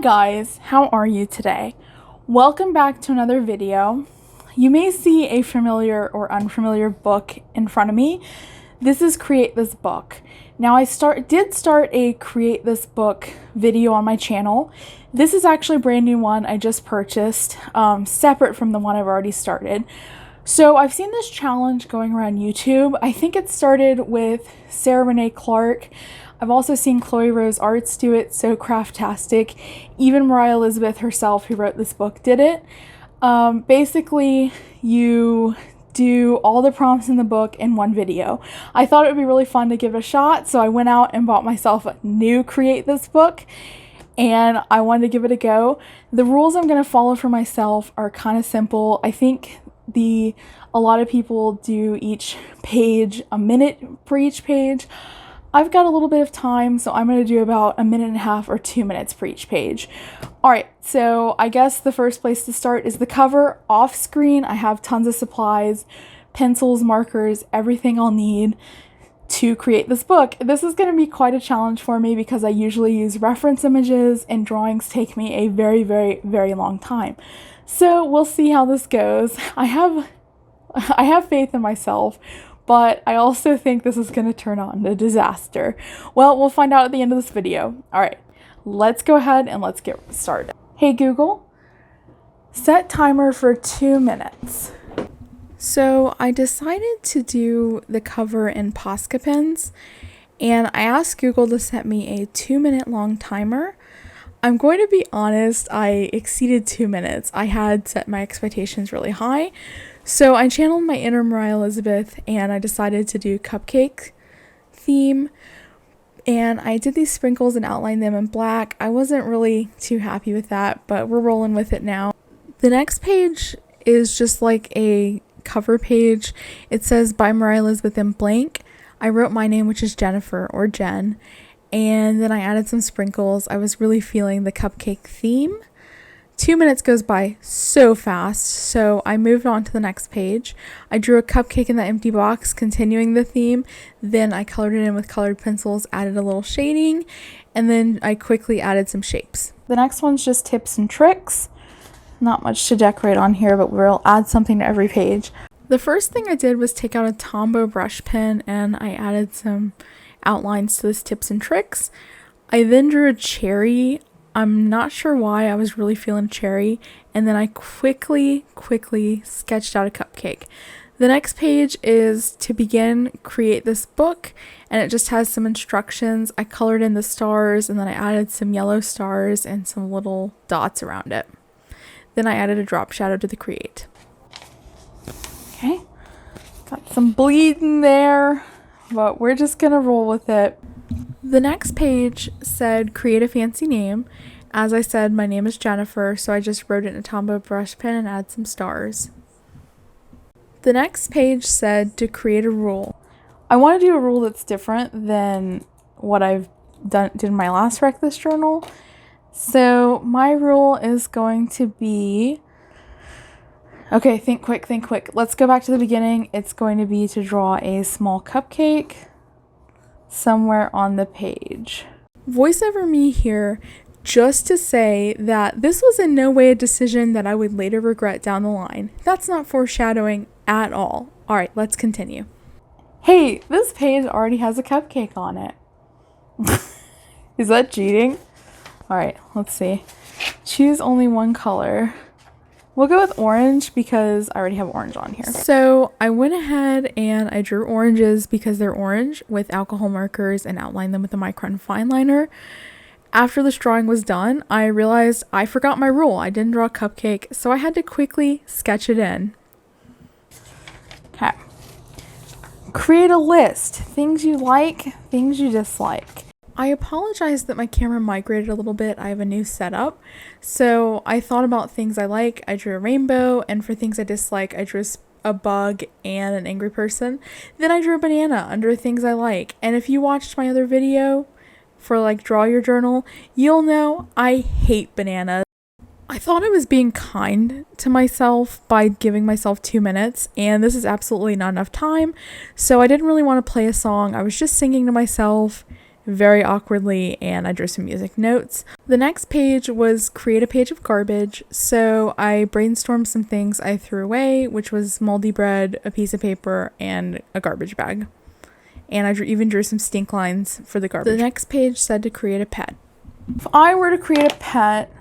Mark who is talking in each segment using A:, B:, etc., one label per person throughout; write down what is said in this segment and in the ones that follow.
A: guys, how are you today? Welcome back to another video. You may see a familiar or unfamiliar book in front of me. This is Create This Book. Now I did start a Create This Book video on my channel. This is actually a brand new one I just purchased, separate from the one I've already started. So I've seen this challenge going around YouTube. I think it started with Sarah Renae Clark. I've also seen Chloe Rose Arts do it, SoCraftastic. Even Moriah Elizabeth herself, who wrote this book, did it. Basically, you do all the prompts in the book in one video. I thought it would be really fun to give it a shot, so I went out and bought myself a new Create This Book, and I wanted to give it a go. The rules I'm going to follow for myself are kind of simple. I think a lot of people do each page a minute for each page. I've got a little bit of time, so I'm going to do about a minute and a half or 2 minutes for each page. Alright, so I guess the first place to start is the cover. Off screen, I have tons of supplies, pencils, markers, everything I'll need to create this book. This is going to be quite a challenge for me because I usually use reference images and drawings take me a very, very, very long time. So we'll see how this goes. I have faith in myself, but I also think this is going to turn on a disaster. Well, we'll find out at the end of this video. All right, let's go ahead and let's get started. Hey Google, set timer for 2 minutes. So I decided to do the cover in Posca pens, and I asked Google to set me a 2-minute long timer. I'm going to be honest, I exceeded 2 minutes. I had set my expectations really high. So I channeled my inner Moriah Elizabeth and I decided to do cupcake theme. And I did these sprinkles and outlined them in black. I wasn't really too happy with that, but we're rolling with it now. The next page is just like a cover page. It says by Moriah Elizabeth in blank. I wrote my name, which is Jennifer or Jen. And then I added some sprinkles. I was really feeling the cupcake theme. 2 minutes goes by so fast, so I moved on to the next page. I drew a cupcake in the empty box, continuing the theme. Then I colored it in with colored pencils, added a little shading, and then I quickly added some shapes. The next one's just tips and tricks. Not much to decorate on here, but we'll add something to every page. The first thing I did was take out a Tombow brush pen and I added some outlines to this tips and tricks. I then drew a cherry. I'm not sure why, I was really feeling cherry, and then I quickly sketched out a cupcake. The next page is to begin Create This Book, and it just has some instructions. I colored in the stars, and then I added some yellow stars and some little dots around it. Then I added a drop shadow to the create. Okay, got some bleed in there, but we're just gonna roll with it. The next page said create a fancy name. As I said, my name is Jennifer, so I just wrote it in a Tombow brush pen and add some stars. The next page said to create a rule. I want to do a rule that's different than what I've did in my last Wreck This journal. So my rule is going to be, okay, think quick. Let's go back to the beginning. It's going to be to draw a small cupcake somewhere on the page. Voice over me here just to say that this was in no way a decision that I would later regret down the line. That's not foreshadowing at all. All right, let's continue. Hey, this page already has a cupcake on it. Is that cheating? All right, let's see. Choose only one color. We'll go with orange because I already have orange on here. So I went ahead and I drew oranges because they're orange with alcohol markers and outlined them with a micron fine liner. After this drawing was done, I realized I forgot my rule. I didn't draw a cupcake, so I had to quickly sketch it in. Okay. Create a list. Things you like, things you dislike. I apologize that my camera migrated a little bit. I have a new setup. So I thought about things I like. I drew a rainbow, and for things I dislike, I drew a bug and an angry person. Then I drew a banana under things I like. And if you watched my other video for like draw your journal, you'll know I hate bananas. I thought I was being kind to myself by giving myself 2 minutes, and this is absolutely not enough time. So I didn't really want to play a song. I was just singing to myself very awkwardly, and I drew some music notes. The next page was create a page of garbage. So I brainstormed some things I threw away, which was moldy bread, a piece of paper, and a garbage bag. And I even drew some stink lines for the garbage. The next page said to create a pet. If I were to create a pet,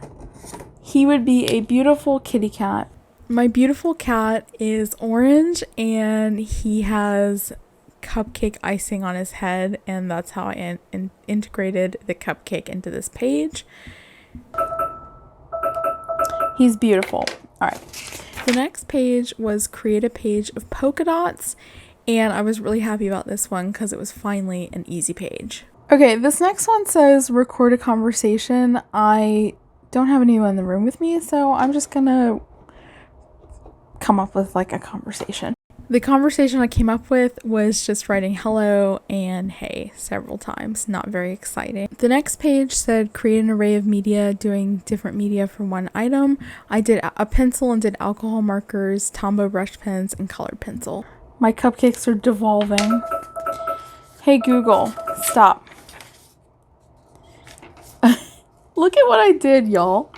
A: he would be a beautiful kitty cat. My beautiful cat is orange, and he has cupcake icing on his head, and that's how I integrated the cupcake into this page. He's beautiful. All right. The next page was create a page of polka dots, and I was really happy about this one because it was finally an easy page. Okay, this next one says record a conversation. I don't have anyone in the room with me, so I'm just gonna come up with like a conversation. The conversation I came up with was just writing hello and hey several times. Not very exciting. The next page said create an array of media, doing different media for one item. I did a pencil and did alcohol markers, Tombow brush pens, and colored pencil. My cupcakes are devolving. Hey Google, stop. Look at what I did, y'all.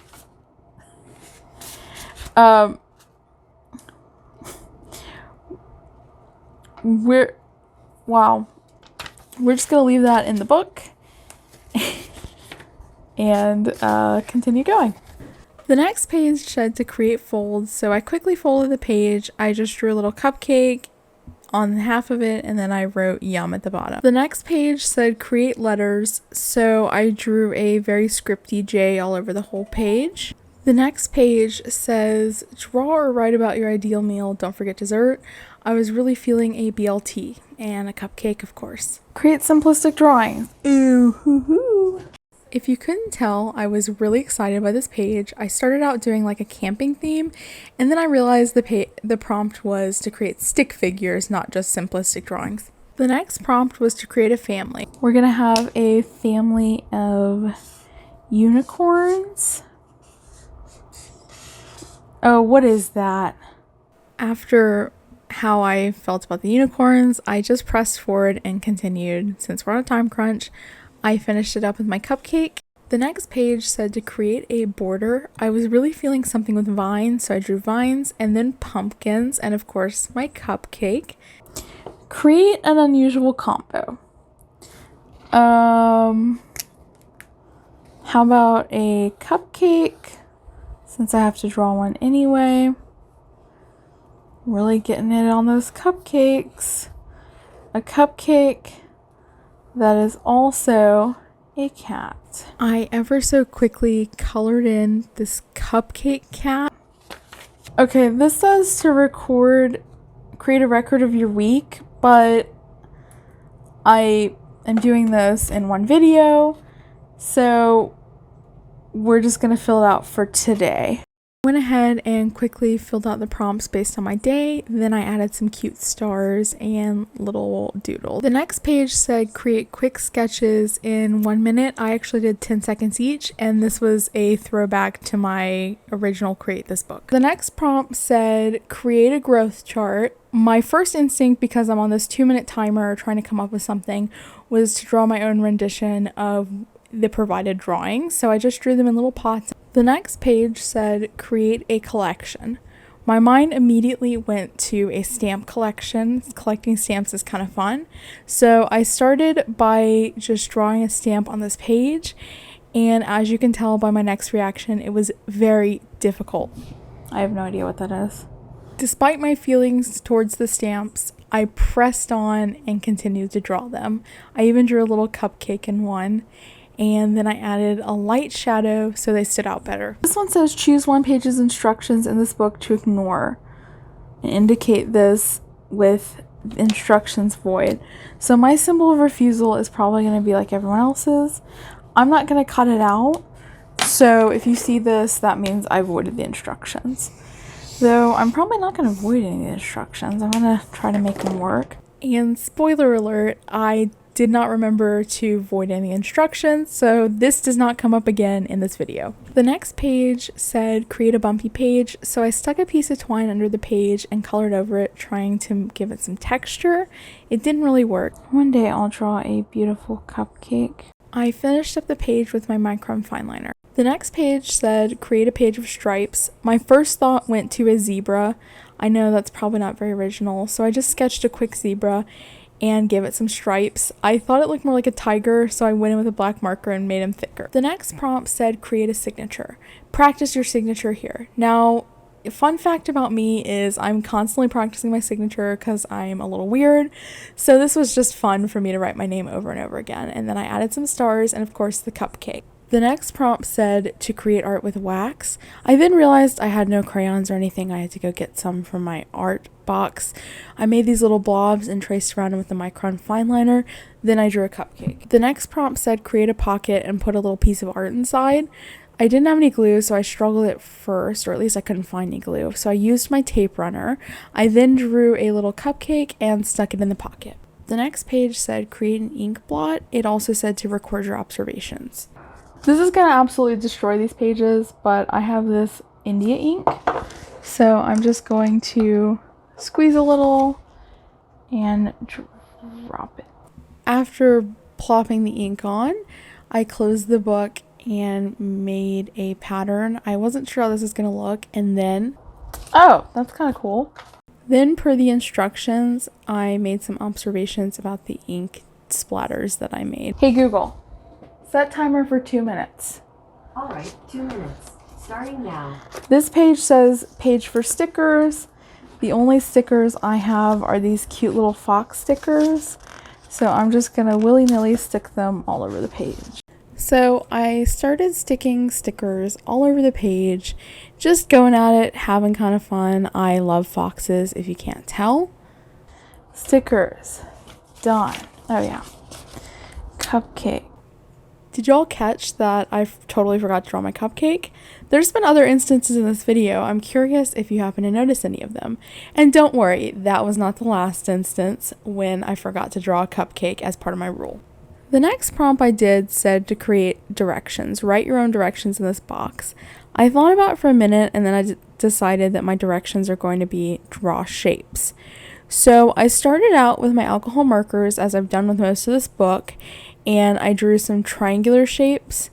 A: Wow. We're just gonna leave that in the book and continue going. The next page said to create folds, so I quickly folded the page. I just drew a little cupcake on half of it, and then I wrote yum at the bottom. The next page said create letters, so I drew a very scripty J all over the whole page. The next page says draw or write about your ideal meal, don't forget dessert. I was really feeling a BLT and a cupcake, of course. Create simplistic drawings. Ooh, hoo hoo. If you couldn't tell, I was really excited by this page. I started out doing like a camping theme, and then I realized the prompt was to create stick figures, not just simplistic drawings. The next prompt was to create a family. We're gonna have a family of unicorns. Oh, what is that? After how I felt about the unicorns, I just pressed forward and continued. Since we're on a time crunch, I finished it up with my cupcake. The next page said to create a border. I was really feeling something with vines, so I drew vines and then pumpkins and of course my cupcake. Create an unusual combo. How about a cupcake, since I have to draw one anyway. Really getting it on those cupcakes. A cupcake that is also a cat. I ever so quickly colored in this cupcake cat. Okay, this says to create a record of your week, but I am doing this in one video, so we're just gonna fill it out for today. Went ahead and quickly filled out the prompts based on my day. Then I added some cute stars and little doodles. The next page said create quick sketches in 1 minute. I actually did 10 seconds each, and this was a throwback to my original create this book. The next prompt said create a growth chart. My first instinct, because I'm on this 2-minute timer trying to come up with something, was to draw my own rendition of the provided drawings, so I just drew them in little pots. The next page said create a collection. My mind immediately went to a stamp collection. Collecting stamps is kind of fun, so I started by just drawing a stamp on this page, and as you can tell by my next reaction, it was very difficult. I have no idea what that is. Despite my feelings towards the stamps, I pressed on and continued to draw them. I even drew a little cupcake in one, and then I added a light shadow so they stood out better. This one says choose one page's instructions in this book to ignore and indicate this with instructions void. So my symbol of refusal is probably going to be like everyone else's. I'm not going to cut it out, so if you see this, that means I voided the instructions. Though I'm probably not going to void any of the instructions. I'm going to try to make them work. And spoiler alert, I did not remember to void any instructions, so this does not come up again in this video. The next page said create a bumpy page, so I stuck a piece of twine under the page and colored over it, trying to give it some texture. It didn't really work. One day I'll draw a beautiful cupcake. I finished up the page with my micron fine liner. The next page said create a page of stripes. My first thought went to a zebra. I know that's probably not very original, so I just sketched a quick zebra and gave it some stripes. I thought it looked more like a tiger, so I went in with a black marker and made him thicker. The next prompt said create a signature. Practice your signature here. Now, a fun fact about me is I'm constantly practicing my signature because I'm a little weird. So this was just fun for me to write my name over and over again. And then I added some stars and of course the cupcake. The next prompt said to create art with wax. I then realized I had no crayons or anything. I had to go get some from my art box. I made these little blobs and traced around them with the micron fine liner. Then I drew a cupcake. The next prompt said create a pocket and put a little piece of art inside. I didn't have any glue, so I struggled at first, or at least I couldn't find any glue. So I used my tape runner. I then drew a little cupcake and stuck it in the pocket. The next page said create an ink blot. It also said to record your observations. This is going to absolutely destroy these pages, but I have this India ink, so I'm just going to squeeze a little and drop it. After plopping the ink on, I closed the book and made a pattern. I wasn't sure how this was going to look, and then, oh, that's kind of cool. Then per the instructions, I made some observations about the ink splatters that I made. Hey Google, set timer for 2 minutes.
B: All right, 2 minutes, starting now.
A: This page says page for stickers. The only stickers I have are these cute little fox stickers. So I'm just gonna willy-nilly stick them all over the page. So I started sticking stickers all over the page, just going at it, having kind of fun. I love foxes, if you can't tell. Stickers, done. Oh yeah, cupcake. Did y'all catch that I totally forgot to draw my cupcake? There's been other instances in this video. I'm curious if you happen to notice any of them. And don't worry, that was not the last instance when I forgot to draw a cupcake as part of my rule. The next prompt I did said to create directions. Write your own directions in this box. I thought about it for a minute and then I decided that my directions are going to be draw shapes. So I started out with my alcohol markers, as I've done with most of this book, and I drew some triangular shapes.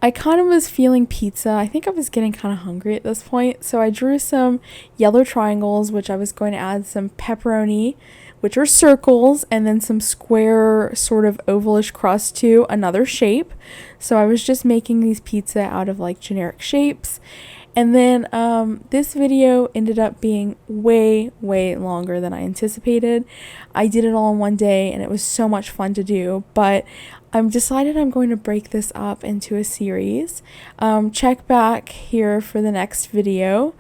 A: I kind of was feeling pizza. I think I was getting kind of hungry at this point, so I drew some yellow triangles, which I was going to add some pepperoni, which are circles, and then some square sort of ovalish crust to another shape. So I was just making these pizza out of like generic shapes. And then this video ended up being way longer than I anticipated. I did it all in one day and it was so much fun to do, but I'm decided I'm going to break this up into a series. Check back here for the next video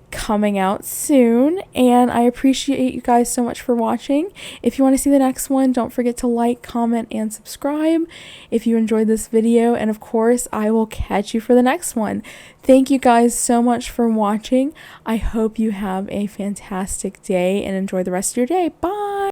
A: coming out soon, and I appreciate you guys so much for watching. If you want to see the next one, don't forget to like, comment, and subscribe if you enjoyed this video, and of course I will catch you for the next one. Thank you guys so much for watching. I hope you have a fantastic day and enjoy the rest of your day. Bye!